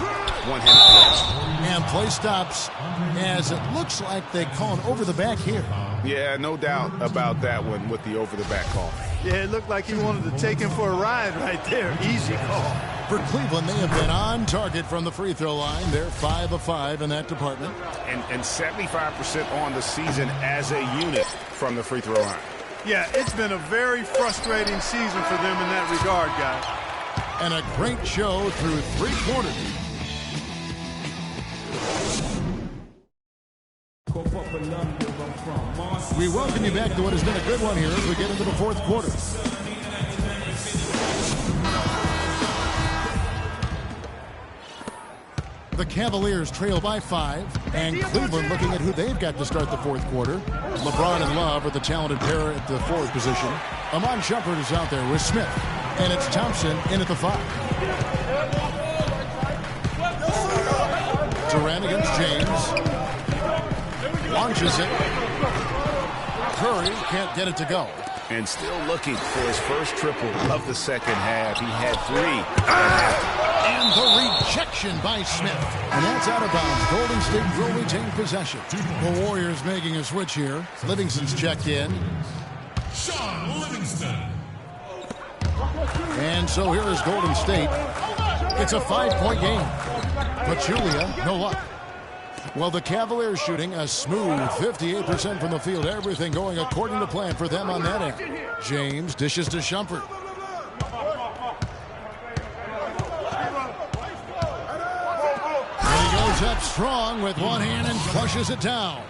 one-handed play. And play stops as it looks like they call an over-the-back here. Yeah, no doubt about that one with the over-the-back call. Yeah, it looked like he wanted to take him for a ride right there. Easy call. For Cleveland, they have been on target from the free throw line. They're 5 of 5 in that department. And 75% on the season as a unit from the free throw line. Yeah, it's been a very frustrating season for them in that regard, guys. And a great show through 3 quarters. We welcome you back to what has been a good one here as we get into the fourth quarter. The Cavaliers trail by 5, and Cleveland looking at who they've got to start the fourth quarter. LeBron and Love are the talented pair at the forward position. Amon Shumpert is out there with Smith, and it's Thompson in at the 5. Durant against James. Launches it. Curry can't get it to go. And still looking for his first triple of the second half. He had 3. And the rejection by Smith. And that's out of bounds. Golden State will retain possession. The Warriors making a switch here. Livingston's checked in. Sean Livingston. And so here is Golden State. It's a 5-point game. Pachulia, no luck. Well, the Cavaliers shooting a smooth 58% from the field. Everything going according to plan for them on that end. James dishes to Shumpert. And he goes up strong with one hand and flushes it down.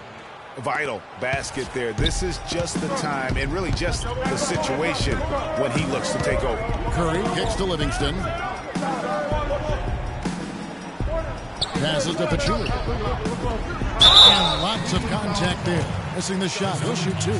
Vital basket there. This is just the time and really just the situation when he looks to take over. Curry kicks to Livingston. Passes to Pachulia. And lots of contact there. Missing the shot. He'll shoot 2.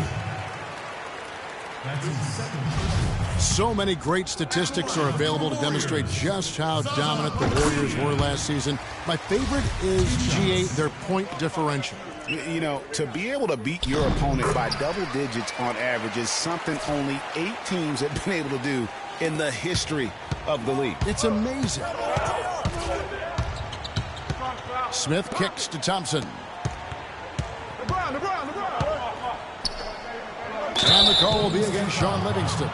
So many great statistics are available to demonstrate just how dominant the Warriors were last season. My favorite is G8, their point differential. You know, to be able to beat your opponent by double digits on average is something only 8 teams have been able to do in the history of the league. It's amazing. Smith kicks to Thompson. And the call will be against Sean Livingston.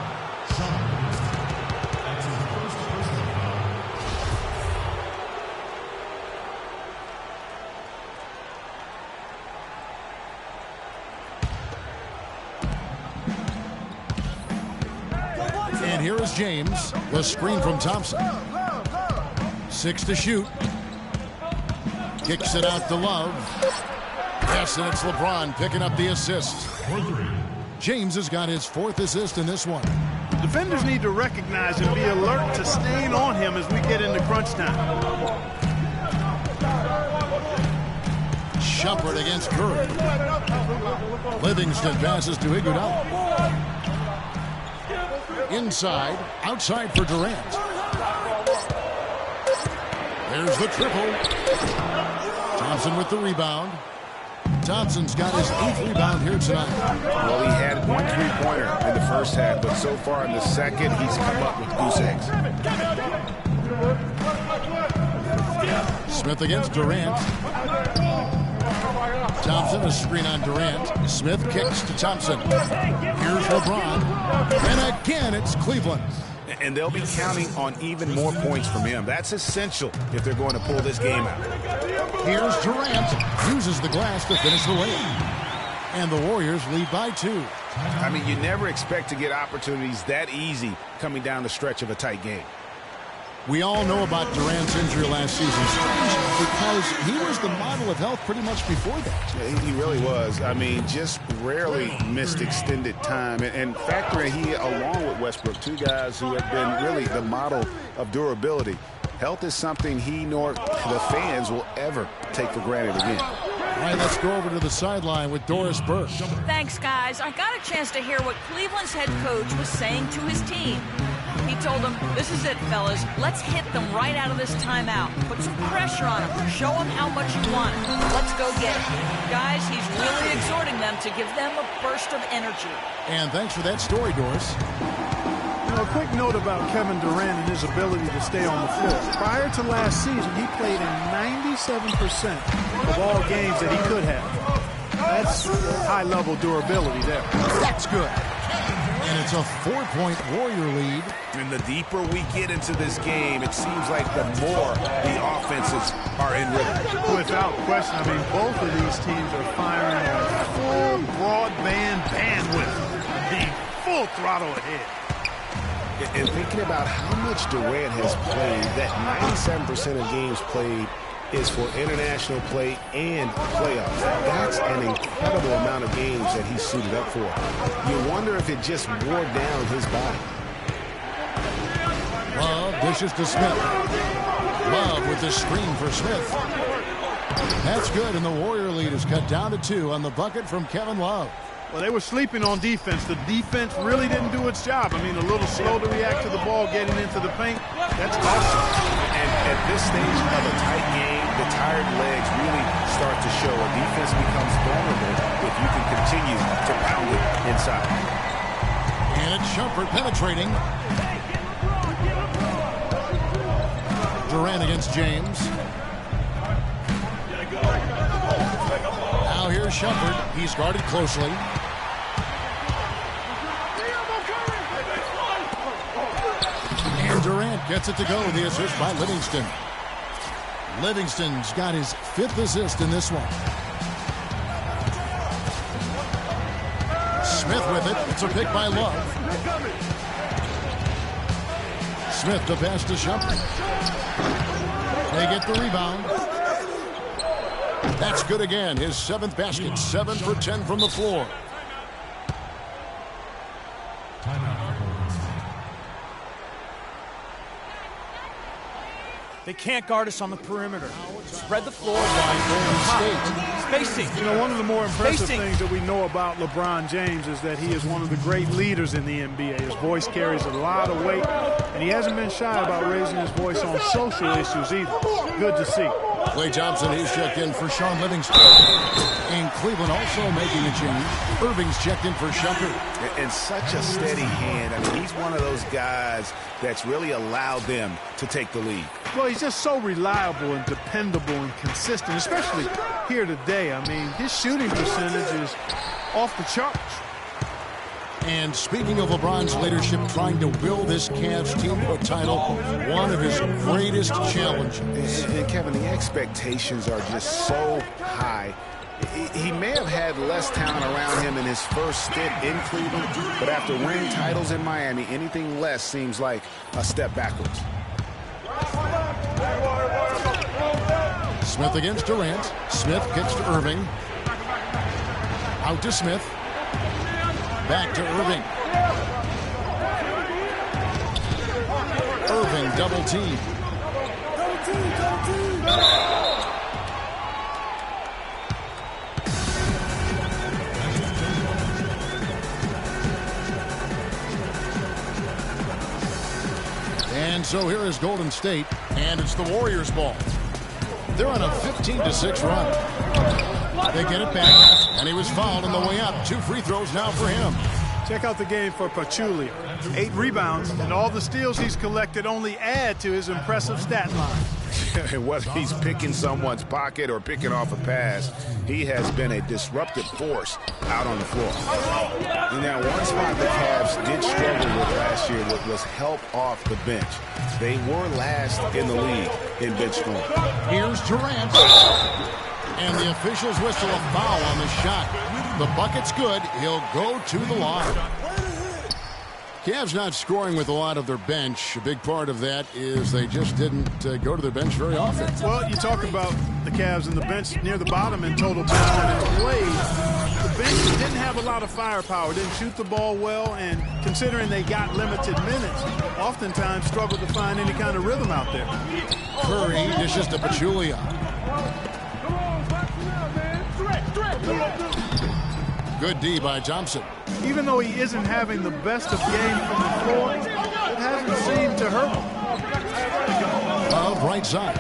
And here is James. The screen from Thompson. 6 to shoot. Kicks it out to Love. Yes, and it's LeBron picking up the assist. James has got his 4th assist in this one. Defenders need to recognize and be alert to staying on him as we get into crunch time. Shumpert against Curry. Livingston passes to Iguodala. Inside, outside for Durant. There's the triple. Thompson with the rebound. Thompson's got his 8th rebound here tonight. Well, he had 1 3-pointer in the first half, but so far in the second, he's come up with goose eggs. Smith against Durant. Thompson, a screen on Durant. Smith kicks to Thompson. Here's LeBron. And again, it's Cleveland. And they'll be counting on even more points from him. That's essential if they're going to pull this game out. Here's Durant. Uses the glass to finish the layup. And the Warriors lead by 2. I mean, you never expect to get opportunities that easy coming down the stretch of a tight game. We all know about Durant's injury last season, because he was the model of health pretty much before that. Yeah, he really was. I mean, just rarely missed extended time. And factor in he, along with Westbrook, 2 guys who have been really the model of durability. Health is something he nor the fans will ever take for granted again. All right, let's go over to the sideline with Doris Burke. Thanks, guys. I got a chance to hear what Cleveland's head coach was saying to his team. He told them, this is it, fellas. Let's hit them right out of this timeout. Put some pressure on them. Show them how much you want it. Let's go get it. Guys, he's really exhorting them to give them a burst of energy. And thanks for that story, Doris. A quick note about Kevin Durant and his ability to stay on the floor. Prior to last season, he played in 97% of all games that he could have. That's high-level durability there. That's good. And it's a 4-point Warrior lead. And the deeper we get into this game, it seems like the more the offenses are in rhythm. Without question, I mean, both of these teams are firing on full broadband bandwidth. I mean, full throttle ahead. And thinking about how much Durant has played, that 97% of games played is for international play and playoffs. That's an incredible amount of games that he's suited up for. You wonder if it just wore down his body. Love dishes to Smith. Love with the screen for Smith. That's good, and the Warrior lead is cut down to 2 on the bucket from Kevin Love. Well, they were sleeping on defense. The defense really didn't do its job. I mean, a little slow to react to the ball getting into the paint. That's awesome. And at this stage of a tight game, the tired legs really start to show. A defense becomes vulnerable if you can continue to pound it inside. And it's Shumpert penetrating. Durant against James. Now here's Shumpert. He's guarded closely. And Durant gets it to go. The assist by Livingston. Livingston's got his 5th assist in this one. Smith with it. It's a pick by Love. Smith to pass to Shumpert. They get the rebound. That's good again. His 7th basket. 7 for 10 from the floor. They can't guard us on the perimeter. Spread the floor wide. Spacing. You know, one of the more impressive things that we know about LeBron James is that he is one of the great leaders in the NBA. His voice carries a lot of weight, and he hasn't been shy about raising his voice on social issues either. Good to see. Klay Thompson, he's checked in for Sean Livingston. And Cleveland also making a change. Irving's checked in for Shumpert. And such a steady hand. I mean, he's one of those guys that's really allowed them to take the lead. Well, he's just so reliable and dependable and consistent, especially here today. I mean, his shooting percentage is off the charts. And speaking of LeBron's leadership, trying to will this Cavs team to a title, one of his greatest challenges. And Kevin, the expectations are just so high. He may have had less talent around him in his first stint in Cleveland, but after winning titles in Miami, anything less seems like a step backwards. Smith against Durant. Smith kicks to Irving. Out to Smith. Back to Irving. Irving double team. And so here is Golden State, and it's the Warriors' ball. They're on a 15-6 run. They get it back, and he was fouled on the way up. 2 free throws now for him. Check out the game for Pachulia. 8 rebounds, and all the steals he's collected only add to his impressive stat line. Whether he's picking someone's pocket or picking off a pass, he has been a disruptive force out on the floor. And now one spot the Cavs did struggle with last year was help off the bench. They were last in the league in bench scoring. Here's Durant. And the officials whistle a foul on the shot. The bucket's good. He'll go to the line. Cavs not scoring with a lot of their bench. A big part of that is they just didn't go to their bench very often. Well, you talk about the Cavs and the bench near the bottom in total power and plays. The bench didn't have a lot of firepower, didn't shoot the ball well, and considering they got limited minutes, oftentimes struggled to find any kind of rhythm out there. Curry dishes to Pachulia. Good D by Thompson. Even though he isn't having the best of game from the floor, it hasn't seemed to hurt him. Right side.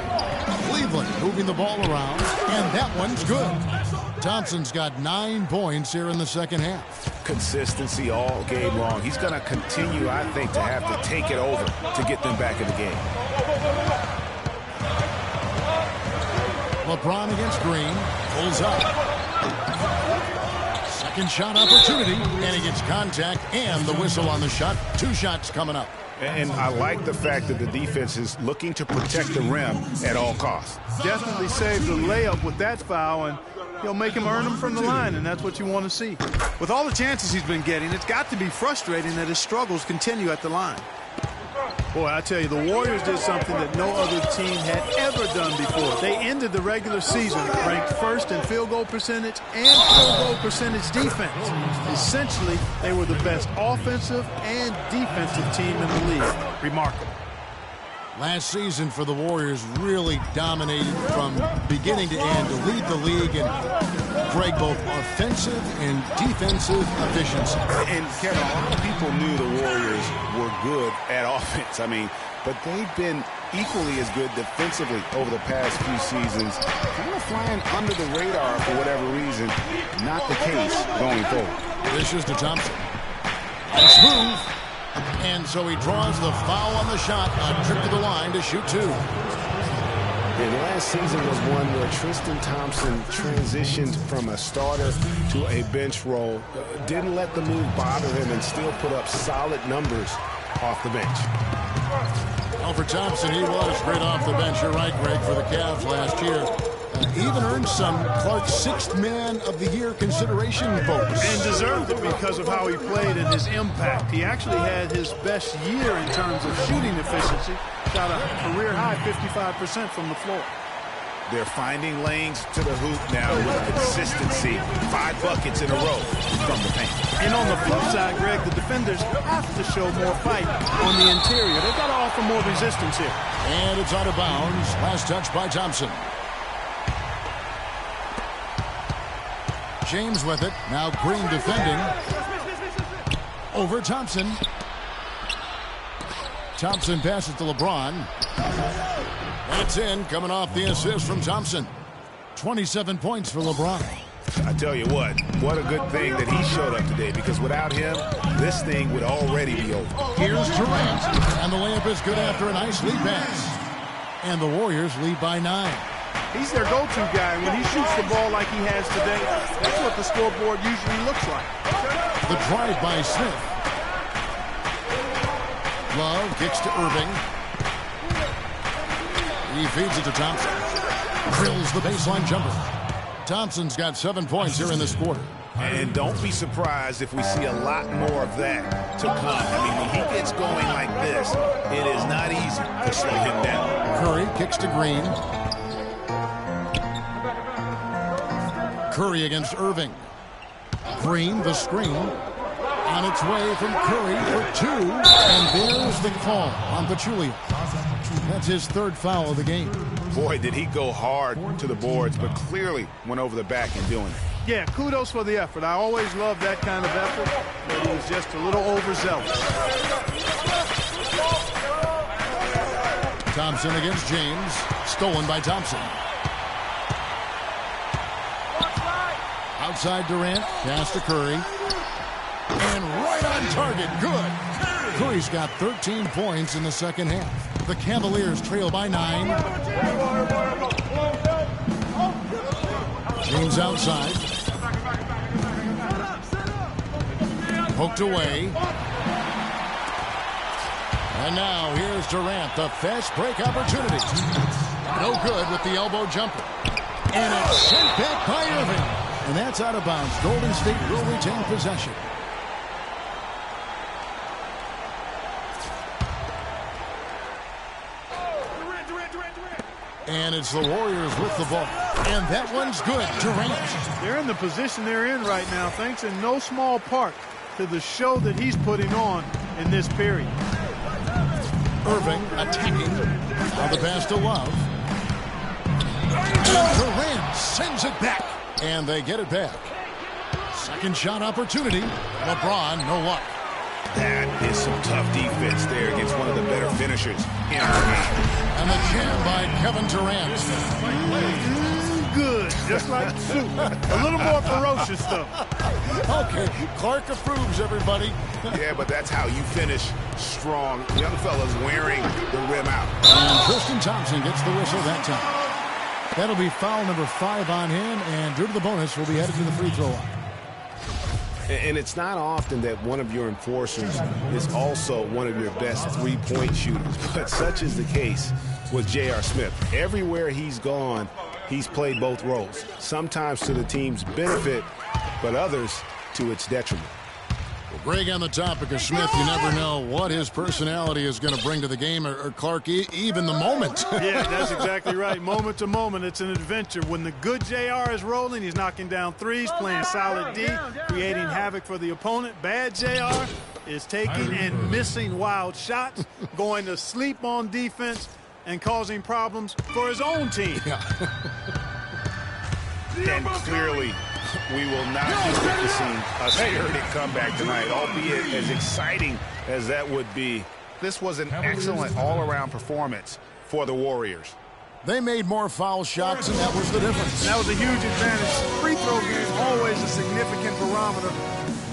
Cleveland moving the ball around, and that one's good. Thompson's got 9 points here in the second half. Consistency all game long. He's going to continue, I think, to have to take it over to get them back in the game. LeBron against Green. Pulls up. Second shot opportunity, and he gets contact and the whistle on the shot. 2 shots coming up. And I like the fact that the defense is looking to protect the rim at all costs. Definitely saved the layup with that foul, and he'll make him earn them from the line, and that's what you want to see. With all the chances he's been getting, it's got to be frustrating that his struggles continue at the line. Boy, I tell you, the Warriors did something that no other team had ever done before. They ended the regular season ranked first in field goal percentage and field goal percentage defense. Essentially, they were the best offensive and defensive team in the league. Remarkable. Last season for the Warriors really dominated from beginning to end to lead the league and Greg, both offensive and defensive efficiency. And Kevin, a lot of people knew the Warriors were good at offense. But they've been equally as good defensively over the past few seasons. Kind of flying under the radar for whatever reason. Not the case going forward. This is to Thompson. Nice move. And so he draws the foul on the shot. A trip to the line to shoot 2. And last season was one where Tristan Thompson transitioned from a starter to a bench role. Didn't let the move bother him and still put up solid numbers off the bench. Well, for Thompson, he was great off the bench. You're right, Greg, for the Cavs last year. Even earned some Clark's 6th Man of the Year consideration votes. And deserved it because of how he played and his impact. He actually had his best year in terms of shooting efficiency. Shot a career-high 55% from the floor. They're finding lanes to the hoop now with consistency. 5 buckets in a row from the paint. And on the flip side, Greg, the defenders have to show more fight on the interior. They've got to offer more resistance here. And it's out of bounds. Last touch by Thompson. James with it. Now Green defending. Over Thompson. Thompson passes to LeBron. That's in, coming off the assist from Thompson. 27 points for LeBron. I tell you what a good thing that he showed up today, because without him, this thing would already be over. Here's Durant, and the layup is good after a nice lead pass. And the Warriors lead by 9. He's their go-to guy. When he shoots the ball like he has today, that's what the scoreboard usually looks like. The drive by Smith. Love kicks to Irving. He feeds it to Thompson. Drills the baseline jumper. Thompson's got 7 points here in this quarter. And don't be surprised if we see a lot more of that to come. When he gets going like this, it is not easy to slow him down. Curry kicks to Green. Curry against Irving. Green, the screen. On its way from Curry for 2. And there's the call on Pachulia. That's his 3rd foul of the game. Boy, did he go hard to the boards, but clearly went over the back in doing it. Yeah, kudos for the effort. I always love that kind of effort, but he was just a little overzealous. Thompson against James. Stolen by Thompson. Outside Durant. Pass to Curry. And right on target. Good. Curry's got 13 points in the second half. The Cavaliers trail by 9. James outside. Poked away. And now here's Durant, the fast break opportunity. No good with the elbow jumper. And it's sent back by Irving. And that's out of bounds. Golden State will retain possession. And it's the Warriors with the ball. And that one's good. Durant. They're in the position they're in right now, thanks in no small part to the show that he's putting on in this period. Irving attacking. Now the pass to Love. And Durant sends it back. And they get it back. Second shot opportunity. LeBron, no luck. That is some tough defense there against one of the better finishers in the game. And the jam by Kevin Durant. Good, just like soup. A little more ferocious stuff. Okay, Clark approves, everybody. Yeah, but that's how you finish strong. Young fella's wearing the rim out. And Tristan Thompson gets the whistle that time. That'll be foul number 5 on him, and due to the bonus, we'll be headed to the free throw line. And it's not often that one of your enforcers is also one of your best three-point shooters, but such is the case with J.R. Smith. Everywhere he's gone, he's played both roles, sometimes to the team's benefit, but others to its detriment. Well, Greg, on the topic of Smith, you never know what his personality is going to bring to the game, or Clark, even the moment. Yeah, that's exactly right. Moment to moment, it's an adventure. When the good JR is rolling, he's knocking down threes, playing solid D, creating havoc for the opponent. Bad JR is taking and missing wild shots, going to sleep on defense, and causing problems for his own team. Yeah. And clearly, we will not be witnessing a spirited comeback tonight, albeit as exciting as that would be. This was an excellent all-around performance for the Warriors. They made more foul shots, and that was the difference. That was a huge advantage. Free throw game is always a significant barometer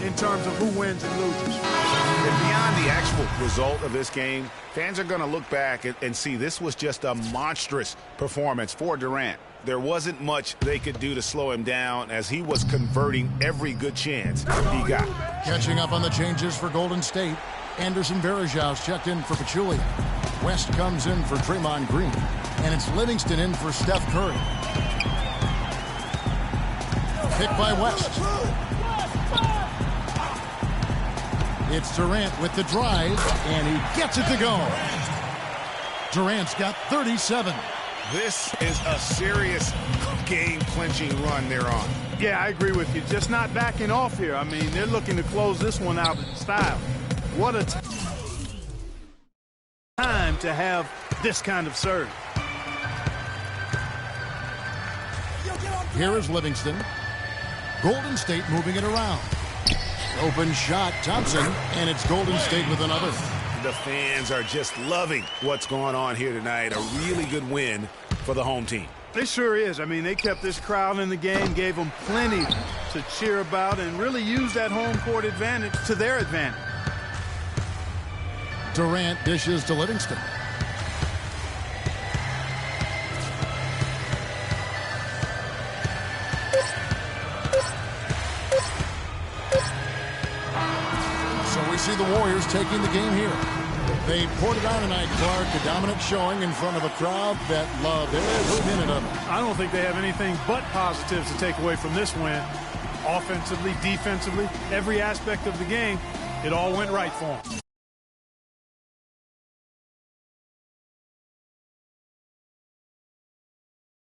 in terms of who wins and loses. And beyond the actual result of this game, fans are going to look back and see this was just a monstrous performance for Durant. There wasn't much they could do to slow him down as he was converting every good chance he got. Catching up on the changes for Golden State. Anderson Varejão's checked in for Pachulia. West comes in for Draymond Green. And it's Livingston in for Steph Curry. Pick by West. It's Durant with the drive, and he gets it to go. Durant's got 37. This is a serious game-clinching run they're on. Yeah, I agree with you. Just not backing off here. I mean, they're looking to close this one out in style. What a time to have this kind of serve. Here is Livingston. Golden State moving it around. Open shot, Thompson, and it's Golden State with another. The fans are just loving what's going on here tonight. A really good win for the home team. It sure is. I mean, they kept this crowd in the game, gave them plenty to cheer about, and really used that home court advantage to their advantage. Durant dishes to Livingston. So we see the Warriors taking the game here. They poured it on tonight, Clark. A dominant showing in front of a crowd that loved every minute of it. I don't think they have anything but positives to take away from this win. Offensively, defensively, every aspect of the game, it all went right for them.